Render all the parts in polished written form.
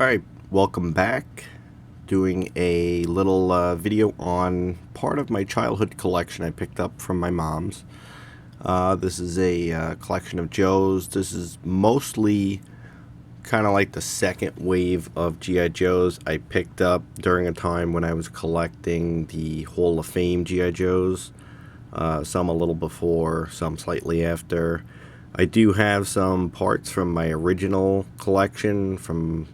Alright, welcome back. Doing a little video on part of my childhood collection I picked up from my mom's. This is a collection of Joes. This is mostly kind of like the second wave of G.I. Joes I picked up during a time when I was collecting the Hall of Fame G.I. Joes. Some a little before, some slightly after. I do have some parts from my original collection from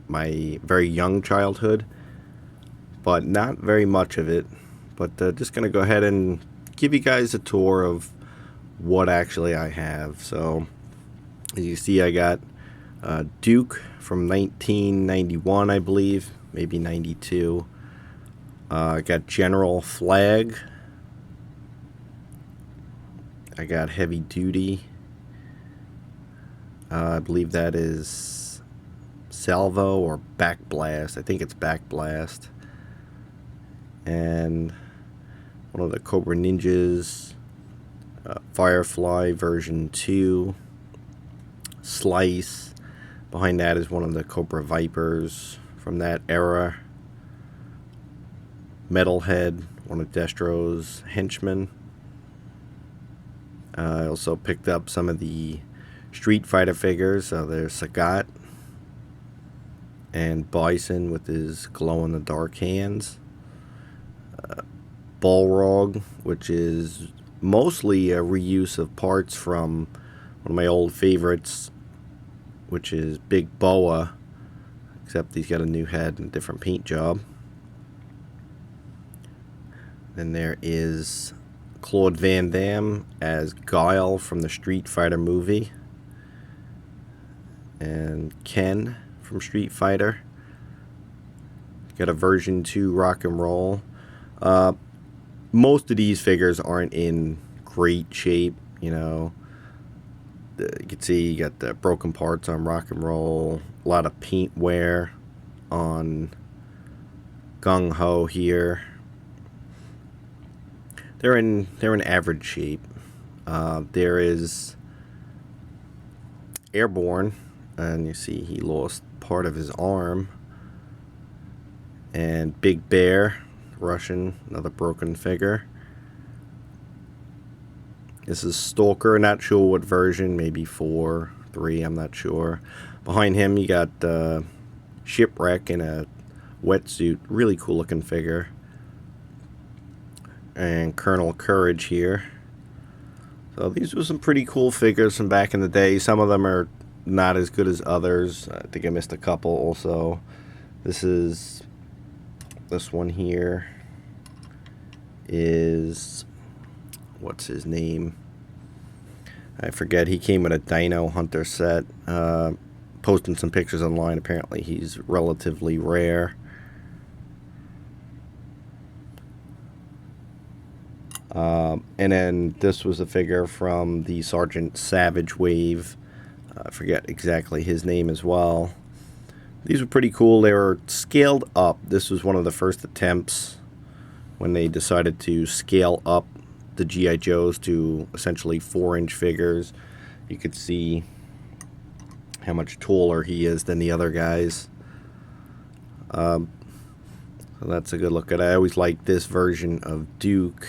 my very young childhood, but not very much of it. But just gonna go ahead and give you guys a tour of what actually I have. So as you see, I got Duke from 1991, I believe, maybe 92. I got General Flag. I got Heavy Duty. I believe that is Salvo or Back Blast. I think it's Back Blast. And one of the Cobra Ninjas, Firefly version 2, Slice. Behind that is one of the Cobra Vipers from that era. Metalhead, one of Destro's henchmen. I also picked up some of the Street Fighter figures. There's Sagat and Bison with his glow-in-the-dark hands. Balrog, which is mostly a reuse of parts from one of my old favorites, which is Big Boa, except he's got a new head and a different paint job. Then there is Claude Van Damme as Guile from the Street Fighter movie, and Ken from Street Fighter. Got a version 2 Rock and Roll. Most of these figures aren't in great shape, you know. You can see you got the broken parts on Rock and Roll, a lot of paint wear on Gung Ho here. They're in average shape. There is Airborne, and you see he lost part of his arm. And Big Bear, Russian, another broken figure. This is Stalker, not sure what version, maybe 4, 3, I'm not sure. Behind him you got Shipwreck in a wetsuit, really cool looking figure. And Colonel Courage here. So these were some pretty cool figures from back in the day. Some of them are not as good as others. I think I missed a couple also. This one here is, what's his name? I forget. He came with a Dino Hunter set. Posting some pictures online. Apparently he's relatively rare. And then this was a figure from the Sergeant Savage wave. I forget exactly his name as well. These were pretty cool. They were scaled up. This was one of the first attempts when they decided to scale up the G.I. Joes to essentially 4-inch figures. You could see how much taller he is than the other guys. So that's a good look at it. I always liked this version of Duke.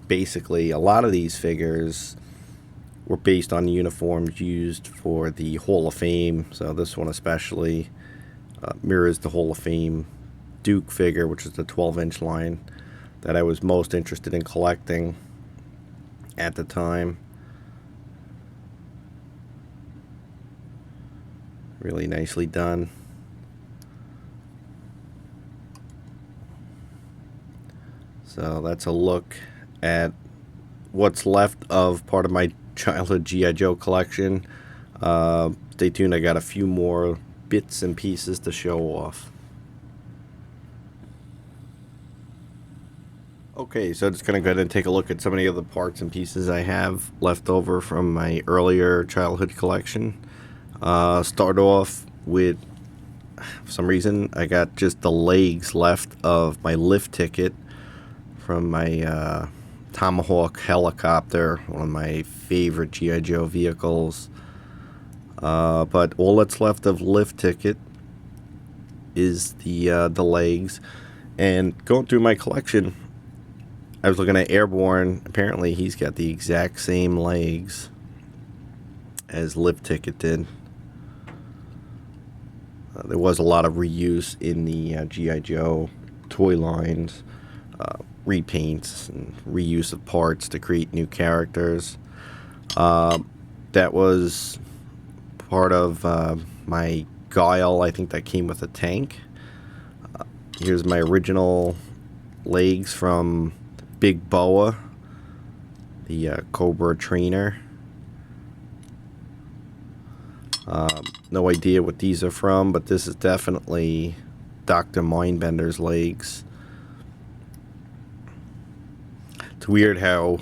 Basically, a lot of these figures were based on the uniforms used for the Hall of Fame. So this one especially mirrors the Hall of Fame Duke figure, which is the 12-inch line that I was most interested in collecting at the time. Really nicely done. So that's a look at what's left of part of my childhood G.I. Joe collection. Stay tuned, I got a few more bits and pieces to show off. Okay, so just gonna go ahead and take a look at some of the other parts and pieces I have left over from my earlier childhood collection. Start off with, for some reason, I got just the legs left of my lift ticket from my Tomahawk helicopter, one of my favorite G.I. Joe vehicles. But all that's left of Lift Ticket is the legs. And going through my collection, I was looking at Airborne. Apparently, he's got the exact same legs as Lift Ticket did. There was a lot of reuse in the G.I. Joe toy lines, repaints and reuse of parts to create new characters. That was part of my Guile. I think that came with a tank. Here's my original legs from Big Boa, the Cobra trainer. No idea what these are from, but this is definitely Dr. Mindbender's legs. It's weird how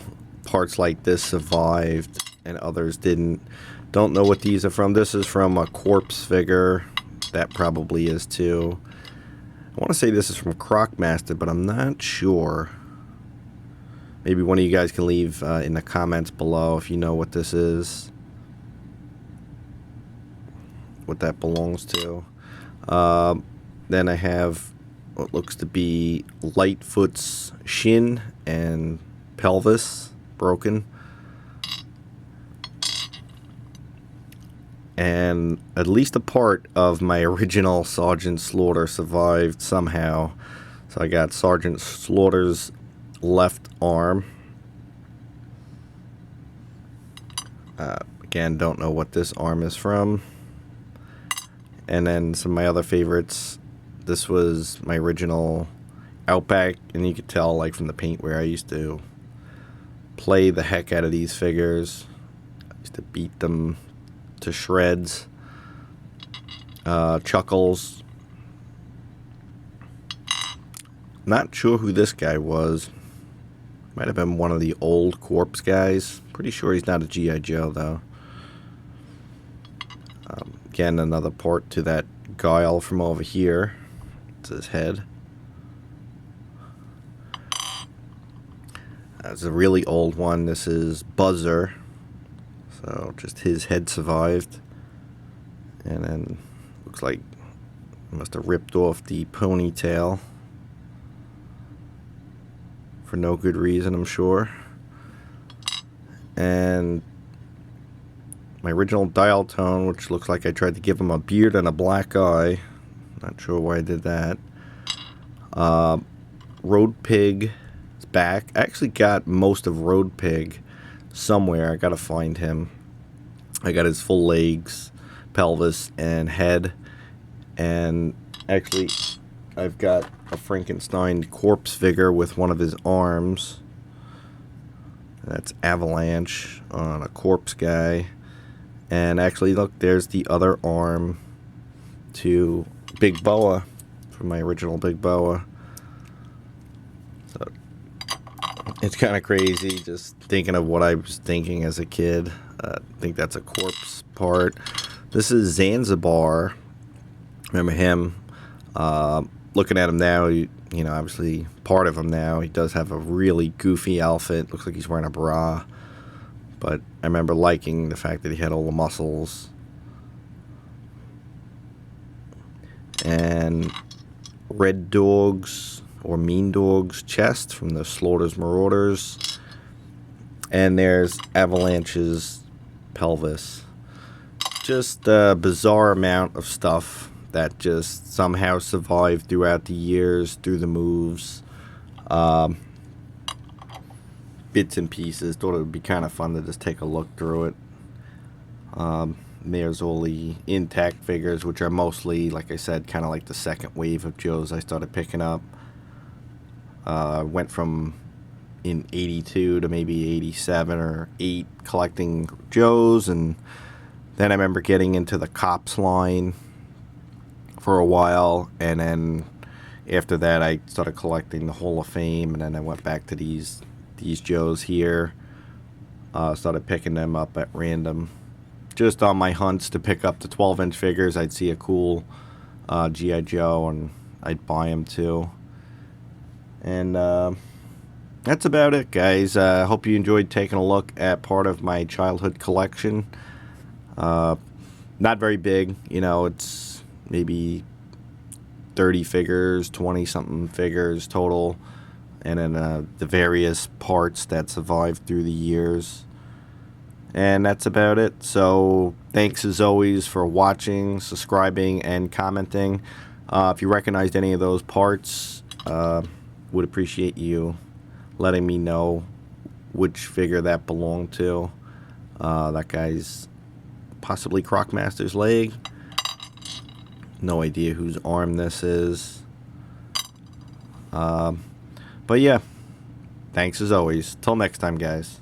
parts like this survived and others didn't. Don't know what these are from. This is from a corpse figure. That probably is too. I want to say this is from Crocmaster, but I'm not sure. Maybe one of you guys can leave in the comments below if you know what this is. What that belongs to. Then I have what looks to be Lightfoot's shin and pelvis broken. And at least a part of my original Sergeant Slaughter survived somehow. So I got Sergeant Slaughter's left arm. Again, don't know what this arm is from. And then some of my other favorites. This was my original Outback, and you could tell, like, from the paint where I used to play the heck out of these figures. I used to beat them to shreds. Chuckles. Not sure who this guy was. Might have been one of the old Corpse guys. Pretty sure he's not a G.I. Joe, though. Again, another part to that Guile from over here. It's his head. That's a really old one. This is Buzzer. So just his head survived. And then looks like he must have ripped off the ponytail. For no good reason, I'm sure. And my original Dial Tone, which looks like I tried to give him a beard and a black eye. Not sure why I did that. Road Pig is back. I actually got most of Road Pig somewhere. I gotta find him. I got his full legs, pelvis, and head. And actually, I've got a Frankenstein corpse figure with one of his arms. That's Avalanche on a corpse guy. And actually, look, there's the other arm to Big Boa from my original Big Boa. So it's kind of crazy just thinking of what I was thinking as a kid. I think that's a corpse part. This is Zanzibar. Remember him? Looking at him now, you know, obviously part of him now. He does have a really goofy outfit. Looks like he's wearing a bra. But I remember liking the fact that he had all the muscles. And Red Dog's, or Mean Dog's chest from the Slaughter's Marauders. And there's Avalanche's pelvis. Just a bizarre amount of stuff that just somehow survived throughout the years, through the moves. Bits and pieces. Thought it would be kind of fun to just take a look through it. There's all the intact figures, which are mostly, like I said, kind of like the second wave of Joes I started picking up. Went from in 82 to maybe 87 or 8 collecting Joes, and then I remember getting into the Cops line for a while, and then after that I started collecting the Hall of Fame, and then I went back to these Joes here. Started picking them up at random. Just on my hunts to pick up the 12-inch figures, I'd see a cool G.I. Joe, and I'd buy them too. And that's about it, guys. I hope you enjoyed taking a look at part of my childhood collection. Not very big, you know, it's maybe 30 figures, 20 something figures total, and then the various parts that survived through the years. And that's about it. So thanks as always for watching, subscribing, and commenting. If you recognized any of those parts, would appreciate you letting me know which figure that belonged to. That guy's possibly Crocmaster's leg. No idea whose arm this is. But yeah, thanks as always. Till next time, guys.